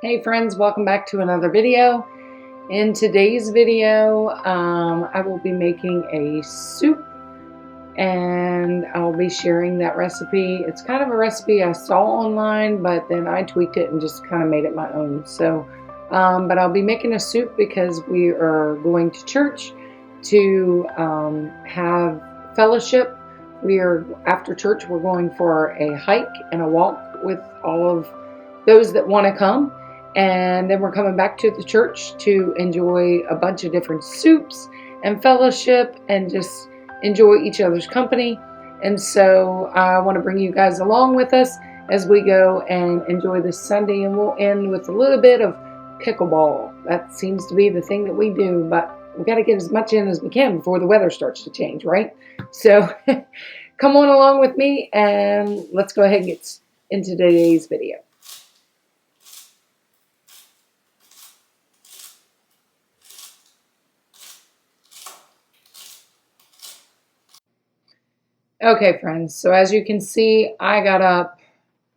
Hey friends, welcome back to another video. In today's video, I will be making a soup and I'll be sharing that recipe. It's kind of a recipe I saw online, but then I tweaked it and just kind of made it my own. But I'll be making a soup because we are going to church to have fellowship. After church, we're going for a hike and a walk with all of those that want to come. And then we're coming back to the church to enjoy a bunch of different soups and fellowship and just enjoy each other's company. And so I want to bring you guys along with us as we go and enjoy this Sunday. And we'll end with a little bit of pickleball. That seems to be the thing that we do, but we got to get as much in as we can before the weather starts to change, right? So come on along with me and let's go ahead and get into today's video. Okay, friends, so as you can see, I got up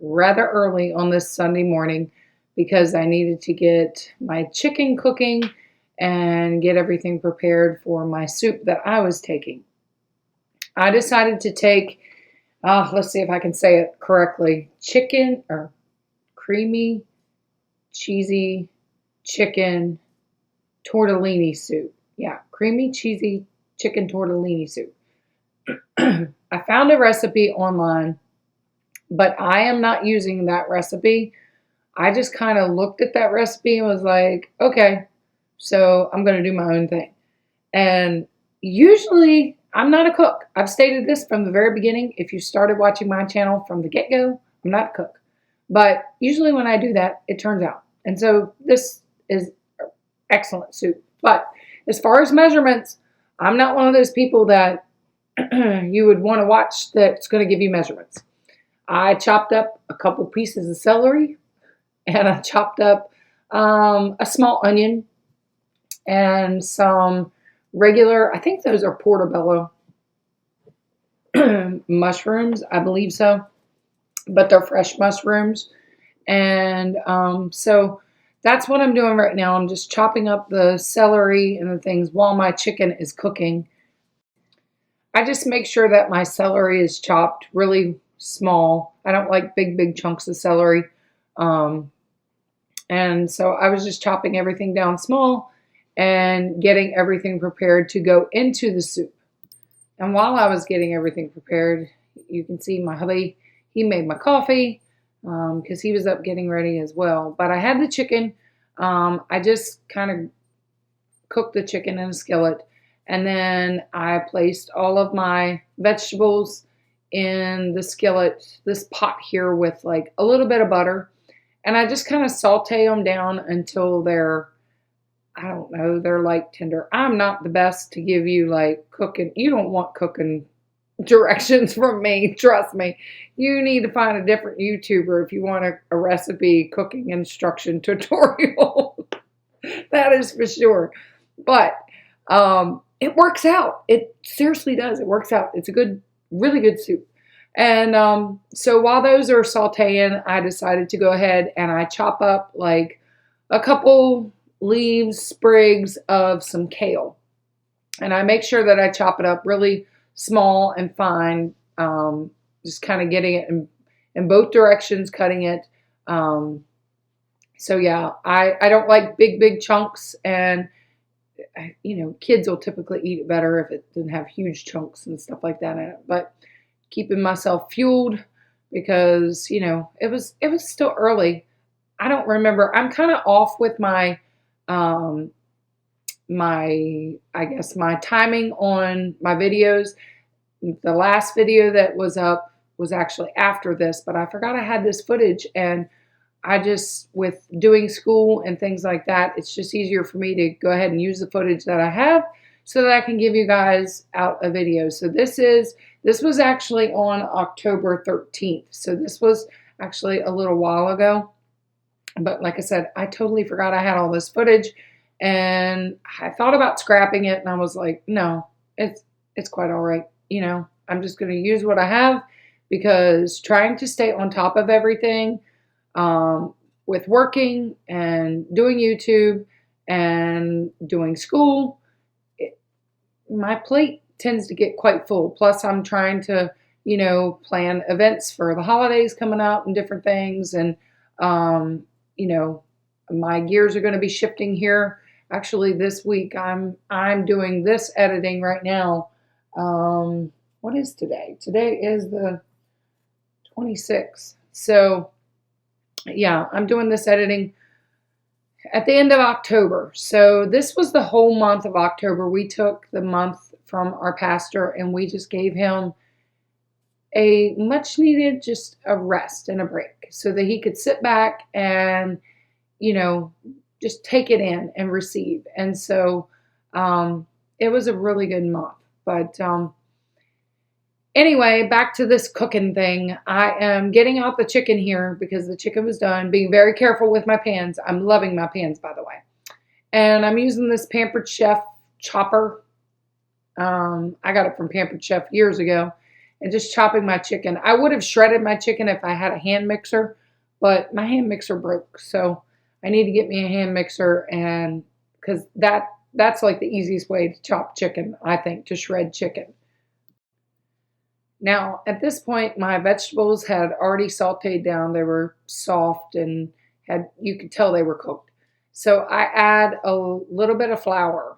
rather early on this Sunday morning because I needed to get my chicken cooking and get everything prepared for my soup that I was taking. I decided to take, let's see if I can say it correctly, creamy, cheesy chicken tortellini soup. Yeah, creamy, cheesy chicken tortellini soup. I found a recipe online, but I am not using that recipe. I just kind of looked at that recipe and was like, okay, so I'm going to do my own thing. And usually I'm not a cook. I've stated this from the very beginning. If you started watching my channel from the get-go, I'm not a cook. But usually when I do that, it turns out. And so this is excellent soup. But as far as measurements, I'm not one of those people that you would want to watch that's going to give you measurements. I chopped up a couple pieces of celery and I chopped up a small onion and some regular, I think those are portobello mushrooms, I believe so, but they're fresh mushrooms. And so that's what I'm doing right now. I'm just chopping up the celery and the things while my chicken is cooking. I just make sure that my celery is chopped really small. I don't like big chunks of celery. And so I was just chopping everything down small and getting everything prepared to go into the soup. And while I was getting everything prepared, you can see my hubby, he made my coffee because he was up getting ready as well. But I had the chicken. I just kind of cooked the chicken in a skillet. And then I placed all of my vegetables in the skillet, this pot here with like a little bit of butter. And I just kind of saute them down until they're, I don't know, they're like tender. I'm not the best to give you like cooking. You don't want cooking directions from me. Trust me. You need to find a different YouTuber if you want a recipe cooking instruction tutorial. That is for sure. But it works out. It seriously does. It works out. It's a good, really good soup. And so while those are sauteing, I decided to go ahead and I chop up like a couple leaves, sprigs of some kale. And I make sure that I chop it up really small and fine, just kind of getting it in both directions, cutting it. So yeah, I don't like big chunks, and you know, kids will typically eat it better if it doesn't have huge chunks and stuff like that in it. But keeping myself fueled because, you know, it was still early. I don't remember. I'm kind of off with my I guess my timing on my videos. The last video that was up was actually after this, but I forgot I had this footage, and I just, with doing school and things like that, it's just easier for me to go ahead and use the footage that I have so that I can give you guys out a video. So this was actually on October 13th. So this was actually a little while ago. But like I said, I totally forgot I had all this footage, and I thought about scrapping it, and I was like, no, it's quite all right. You know, I'm just going to use what I have because trying to stay on top of everything with working and doing YouTube and doing school, my plate tends to get quite full. Plus, I'm trying to, plan events for the holidays coming up and different things. And, um, you know, my gears are going to be shifting here. Actually, this week I'm doing this editing right now. What is today? Today is the 26th. So, yeah, I'm doing this editing at the end of October. So this was the whole month of October. We took the month from our pastor and we just gave him a much needed, just a rest and a break so that he could sit back and, just take it in and receive. And so it was a really good month. But anyway, back to this cooking thing. I am getting out the chicken here because the chicken was done. Being very careful with my pans. I'm loving my pans, by the way. And I'm using this Pampered Chef chopper. I got it from Pampered Chef years ago. And just chopping my chicken. I would have shredded my chicken if I had a hand mixer, but my hand mixer broke. So I need to get me a hand mixer, and because that's like the easiest way to chop chicken, I think, to shred chicken. Now, at this point, my vegetables had already sauteed down. They were soft and you could tell they were cooked. So I add a little bit of flour.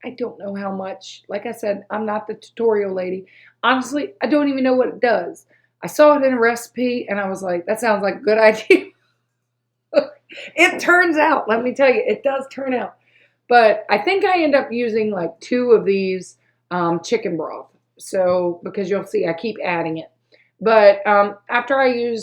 I don't know how much. Like I said, I'm not the tutorial lady. Honestly, I don't even know what it does. I saw it in a recipe and I was like, that sounds like a good idea. It turns out, let me tell you, it does turn out. But I think I end up using like 2 of these chicken broth. So, because you'll see, I keep adding it. But after I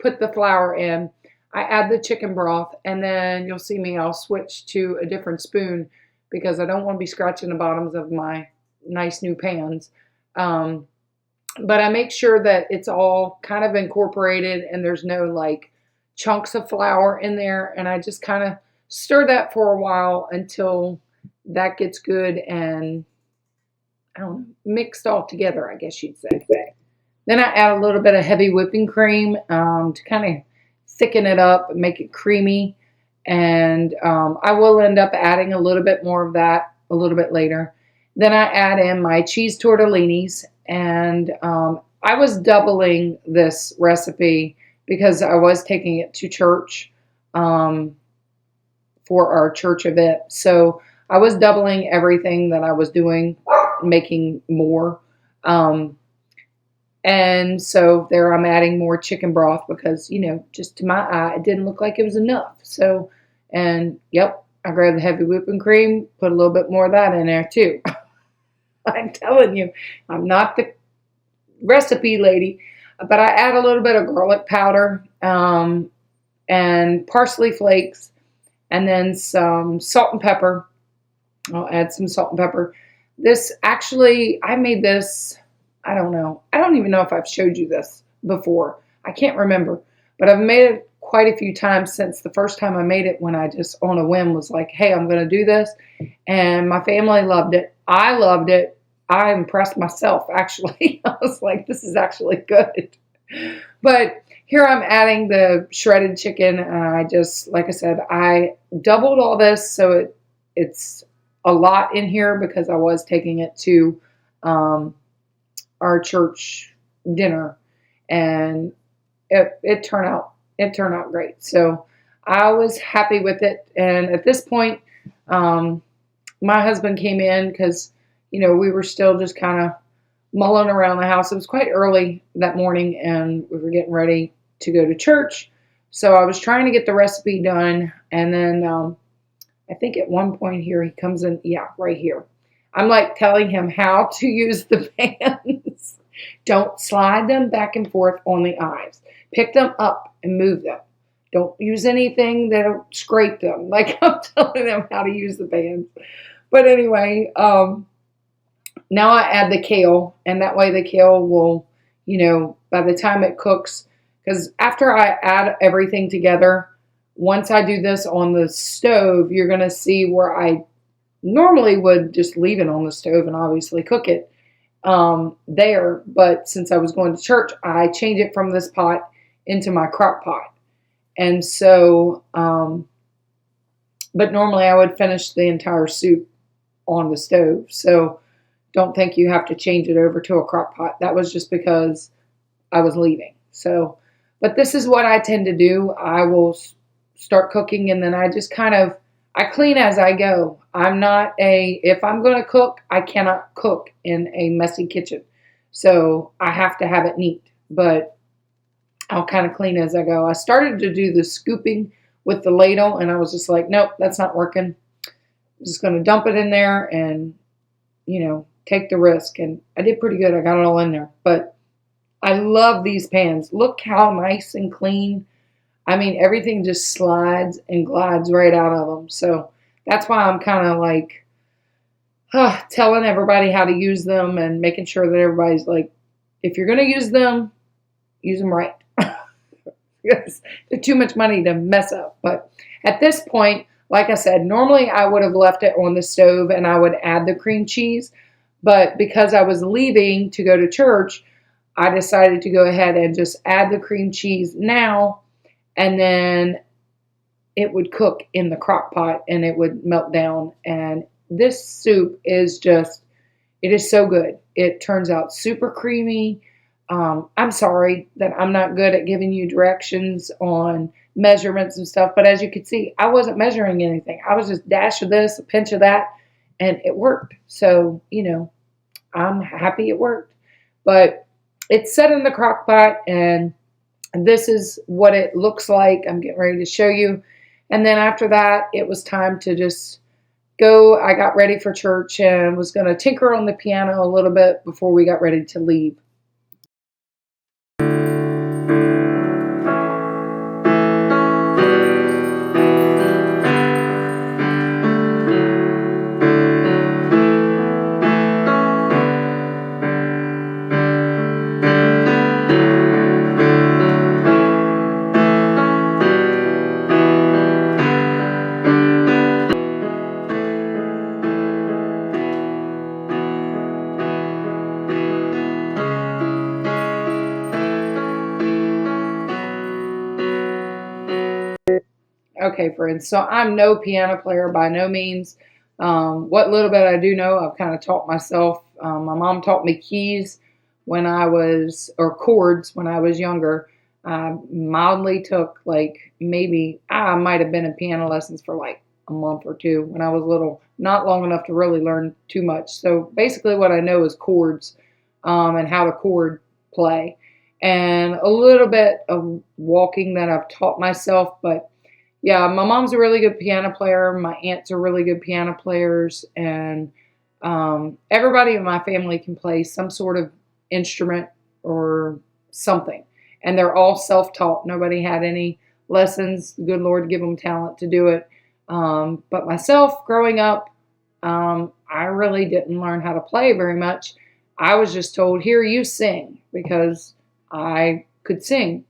put the flour in, I add the chicken broth, and then you'll see me, I'll switch to a different spoon because I don't want to be scratching the bottoms of my nice new pans. But I make sure that it's all kind of incorporated and there's no like chunks of flour in there. And I just kind of stir that for a while until that gets good and, I don't know, mixed all together, I guess you'd say. Then I add a little bit of heavy whipping cream to kind of thicken it up and make it creamy. And I will end up adding a little bit more of that a little bit later. Then I add in my cheese tortellinis. And I was doubling this recipe because I was taking it to church for our church event. So I was doubling everything that I was doing, making more. And so there I'm adding more chicken broth because, just to my eye, it didn't look like it was enough. So, and yep, I grabbed the heavy whipping cream, put a little bit more of that in there too. I'm telling you, I'm not the recipe lady, but I add a little bit of garlic powder and parsley flakes and then some salt and pepper. I'll add some salt and pepper. This actually, I made this, I don't know. I don't even know if I've showed you this before. I can't remember, but I've made it quite a few times since the first time I made it when I just on a whim was like, hey, I'm going to do this. And my family loved it. I loved it. I impressed myself, actually. I was like, this is actually good. But here I'm adding the shredded chicken. And I just, like I said, I doubled all this. So it's a lot in here because I was taking it to our church dinner. And it turned out great. So I was happy with it. And at this point, my husband came in because, we were still just kind of mulling around the house. It was quite early that morning and we were getting ready to go to church. So I was trying to get the recipe done. And then I think at one point here, he comes in, yeah, right here. I'm like telling him how to use the pans. Don't slide them back and forth on the eyes. Pick them up and move them. Don't use anything that'll scrape them. Like I'm telling them how to use the pans. But anyway, now I add the kale, and that way the kale will, by the time it cooks, because after I add everything together, once I do this on the stove, you're going to see where I normally would just leave it on the stove and obviously cook it there. But since I was going to church, I changed it from this pot into my crock pot. And so, but normally I would finish the entire soup on the stove. So don't think you have to change it over to a crock pot. That was just because I was leaving. So, but this is what I tend to do. I will start cooking and then I just I clean as I go. If I'm going to cook, I cannot cook in a messy kitchen. So I have to have it neat, but I'll kind of clean as I go. I started to do the scooping with the ladle and I was just like, nope, that's not working. I'm just going to dump it in there and, take the risk. And I did pretty good. I got it all in there, but I love these pans. Look how nice and clean. I mean, everything just slides and glides right out of them. So that's why I'm kind of like telling everybody how to use them and making sure that everybody's like, if you're going to use them right. Because they're too much money to mess up. But at this point, like I said, normally I would have left it on the stove and I would add the cream cheese. But because I was leaving to go to church, I decided to go ahead and just add the cream cheese now, and then it would cook in the crock pot and it would melt down. And this soup is it is so good. It turns out super creamy. I'm sorry that I'm not good at giving you directions on measurements and stuff, but as you can see, I wasn't measuring anything. I was just dash of this, a pinch of that, and it worked. So, I'm happy it worked. But it's set in the crock pot, and this is what it looks like. I'm getting ready to show you. And then after that, it was time to just go. I got ready for church and was going to tinker on the piano a little bit before we got ready to leave. Okay, friends, so I'm no piano player by no means. What little bit I do know, I've kind of taught myself. My mom taught me keys or chords when I was younger. I mildly took maybe I might have been in piano lessons for like a month or two when I was little, not long enough to really learn too much. So basically what I know is chords and how to chord play and a little bit of walking that I've taught myself, but yeah, my mom's a really good piano player. My aunts are really good piano players. And everybody in my family can play some sort of instrument or something. And they're all self-taught. Nobody had any lessons. The good Lord give them talent to do it. But myself, growing up, I really didn't learn how to play very much. I was just told, here, you sing, because I could sing.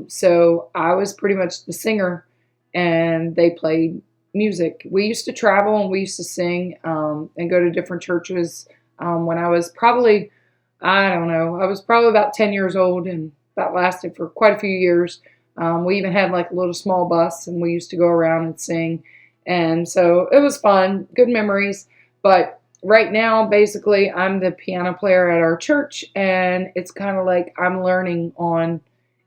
So I was pretty much the singer and they played music. We used to travel and we used to sing, and go to different churches. When I was probably, I don't know, I was probably about 10 years old, and that lasted for quite a few years. We even had like a little small bus and we used to go around and sing. And so it was fun, good memories. But right now, basically, I'm the piano player at our church, and it's kind of like I'm learning on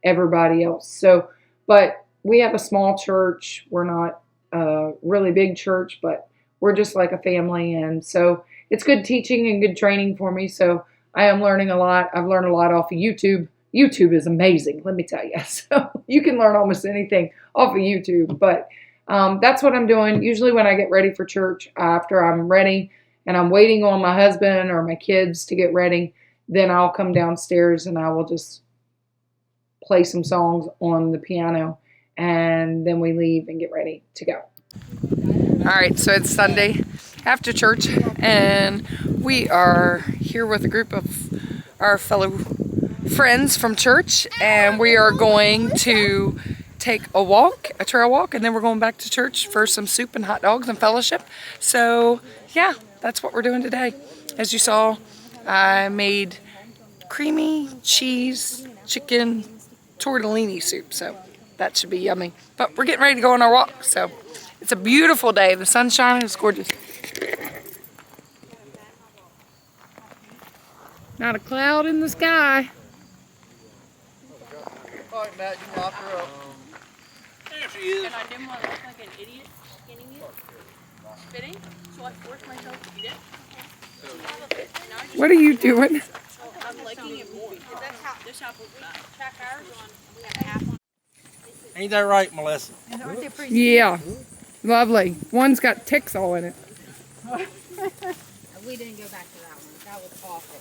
everybody else. So, but we have a small church. We're not a really big church, but we're just like a family. And so it's good teaching and good training for me. So I am learning a lot. I've learned a lot off of YouTube. YouTube is amazing, let me tell you. So you can learn almost anything off of YouTube. But that's what I'm doing. Usually when I get ready for church, after I'm ready and I'm waiting on my husband or my kids to get ready, then I'll come downstairs and I will just play some songs on the piano, and then we leave and get ready to go. All right, so it's Sunday after church, and we are here with a group of our fellow friends from church, and we are going to take a trail walk, and then we're going back to church for some soup and hot dogs and fellowship. So yeah, that's what we're doing today. As you saw, I made creamy cheese chicken tortellini soup, so That should be yummy. But we're getting ready to go on our walk, so it's a beautiful day. The sun's shining, it's gorgeous. Not a cloud in the sky. All right, Matt, you can lock her up. There she is. And I didn't want to look like an idiot skinning it, spitting, so I forced myself to eat it. What are you doing? I'm liking it more. This apple's bad. Track ours on, we have half on. Ain't that right, Melissa? Yeah, lovely. One's got ticks all in it. We didn't go back to that one. That was awful.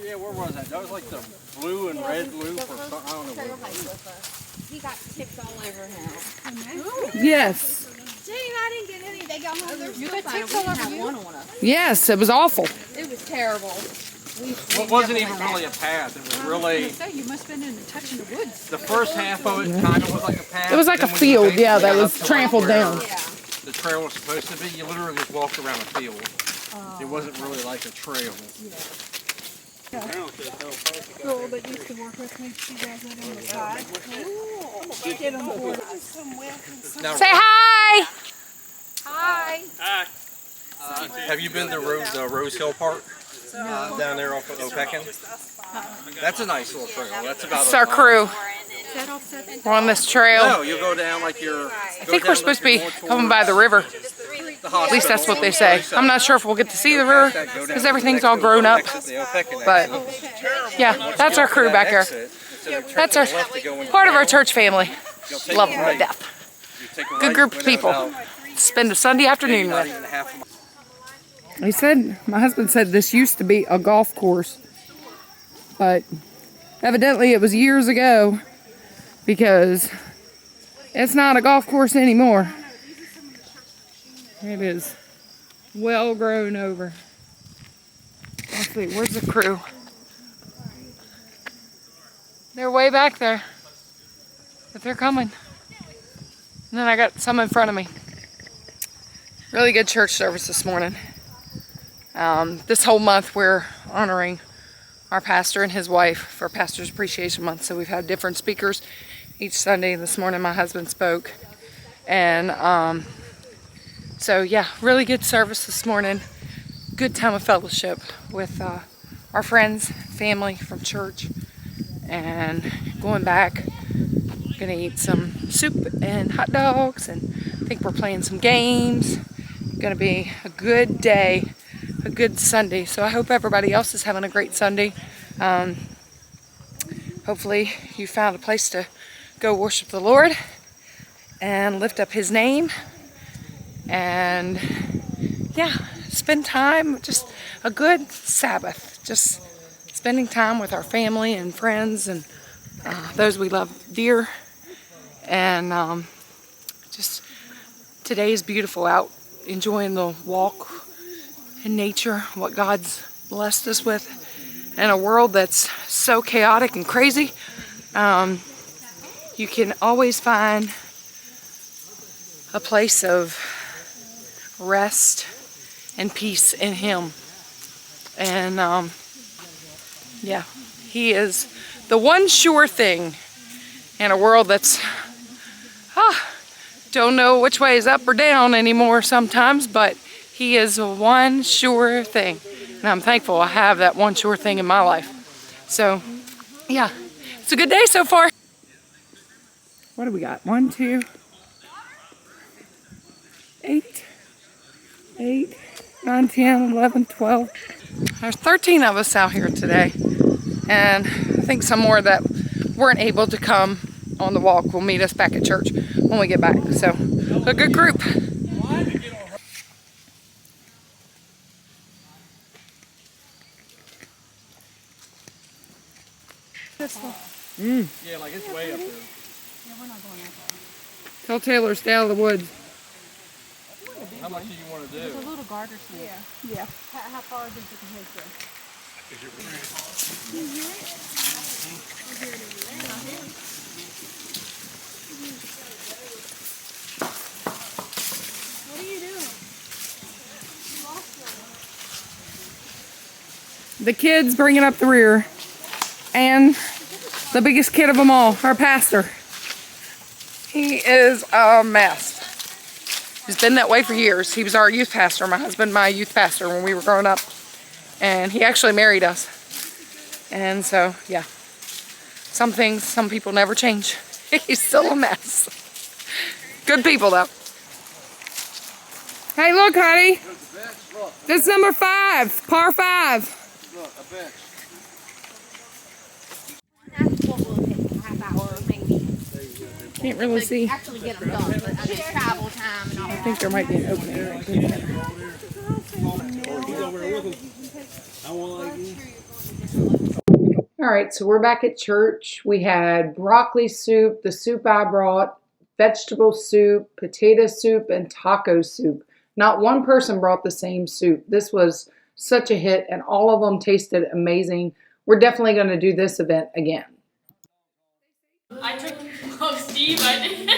Yeah, where was that? That was like the blue and red loop or something. I don't know what it was. He got ticks all over him. Yes. Gene, I didn't get any. They got home. You got ticks all over have you? one on us. Yes, it was awful. It was terrible. Well, it wasn't even really a path. It was really, You must have been in touching the woods. the first half of it kind of was like a path. It was like a Then when you field, yeah, eventually that got was up to, like, trampled where down. Yeah. The trail was supposed to be. You literally just walked around a field. It wasn't really like a trail. Girl that used to work with me, she does it on the side. She did them for Now, Say hi! Hi. have you been to Rose Hill Park? Down there off of Opekin? That's a nice little trail. That's about It's our crew. that. We're on this trail. No, you'll go down like you're. I think we're supposed to be coming by the river. At least that's what they say. I'm not sure if we'll get to see the river because everything's all grown up. But yeah, that's our crew back here. That's our part of our church family. Love them to death. Good group of people. Spend a Sunday afternoon with. He said, my husband said this used to be a golf course, but evidently it was years ago because it's not a golf course anymore. It is well grown over. Let's see, where's the crew? They're way back there, but they're coming. And then I got some in front of me. Really good church service this morning. This whole month we're honoring our pastor and his wife for Pastor's Appreciation Month. So we've had different speakers each Sunday. This morning my husband spoke. And so yeah, really good service this morning. Good time of fellowship with our friends, family from church. And going back, gonna eat some soup and hot dogs, and I think we're playing some games. Gonna be a good day, a good Sunday. So I hope everybody else is having a great Sunday. Hopefully you found a place to go worship the Lord and lift up his name. And yeah, spend time, just a good Sabbath. Just spending time with our family and friends and those we love dear. And just today is beautiful out, enjoying the walk in nature, what God's blessed us with, in a world that's so chaotic and crazy. You can always find a place of rest and peace in Him. And yeah, He is the one sure thing in a world that's don't know which way is up or down anymore sometimes, but He is the one sure thing. And I'm thankful I have that one sure thing in my life. So yeah, it's a good day so far. What do we got? 1, 2, 8, 9, 10, 11, 12. There's 13 of us out here today. And I think some more that weren't able to come on the walk will meet us back at church when we get back. So, a good group. Yeah, like it's way up there. Tell Taylor stay out of the woods. How much do you want to do? A little garter snake. Yeah. How far does it head go? What are you doing? The kids bringing up the rear. And The biggest kid of them all, our pastor. He is a mess. He's been that way for years. He was our youth pastor, my husband, my youth pastor when we were growing up. And he actually married us. And so, yeah. Some things, some people never change. He's still a mess. Good people, though. Hey, look, honey. This is number 5, par 5. Look, a bench. That's what will take a half hour, maybe. Can't really see. Actually get them done, but I just travel time and all I that. think there might be an opening right there. All right, so we're back at church. We had broccoli soup, the soup I brought, vegetable soup, potato soup, and taco soup. Not one person brought the same soup. This was such a hit, and all of them tasted amazing. We're definitely going to do this event again. I took Steve, I did.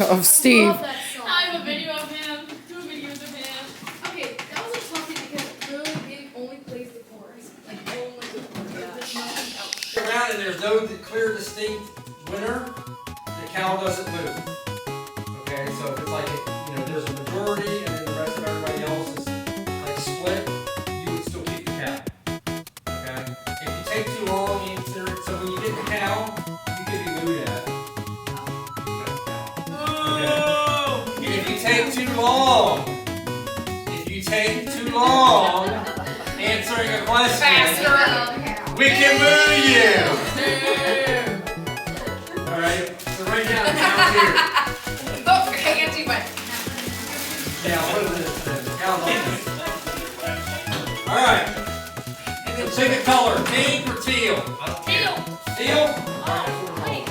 Of Steve. I have a video of him, 2 videos of him. Okay, that was a tough thing because really it only plays the chorus. Like only the chorus. There's nothing else. Around and there's no clear distinct winner, the cow doesn't move. Okay, so if it's like, there's a majority and then the rest of everybody else is like split, you would still keep the cow. Okay? If you take too long, you consider it, so when you get the cow, you can be mooed at. Okay? If you take too long answering a question, we can move you. All right, so right now the cow's here. Yeah, what is this then? Cow's on this. All right. So pick a color, pink or teal? Teal. Teal? All right, that's what we're going.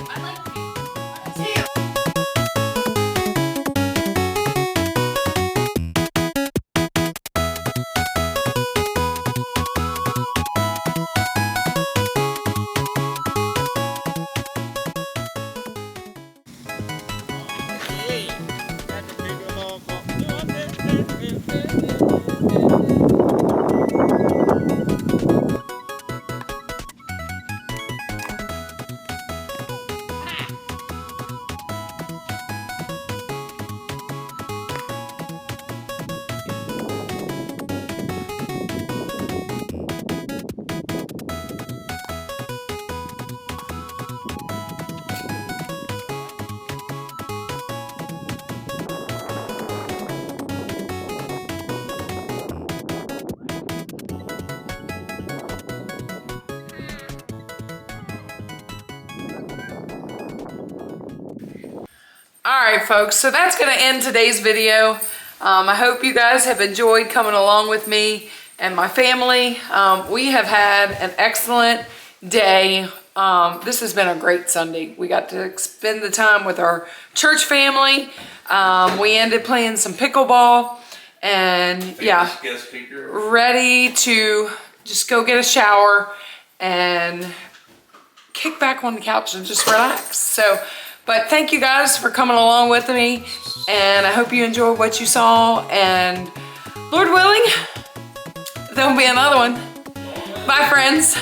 Alright folks, so that's going to end today's video. I hope you guys have enjoyed coming along with me and my family. We have had an excellent day. This has been a great Sunday. We got to spend the time with our church family. We ended playing some pickleball and yeah, ready to just go get a shower and kick back on the couch and just relax. So, but thank you guys for coming along with me, and I hope you enjoyed what you saw, and Lord willing, there'll be another one. Bye friends.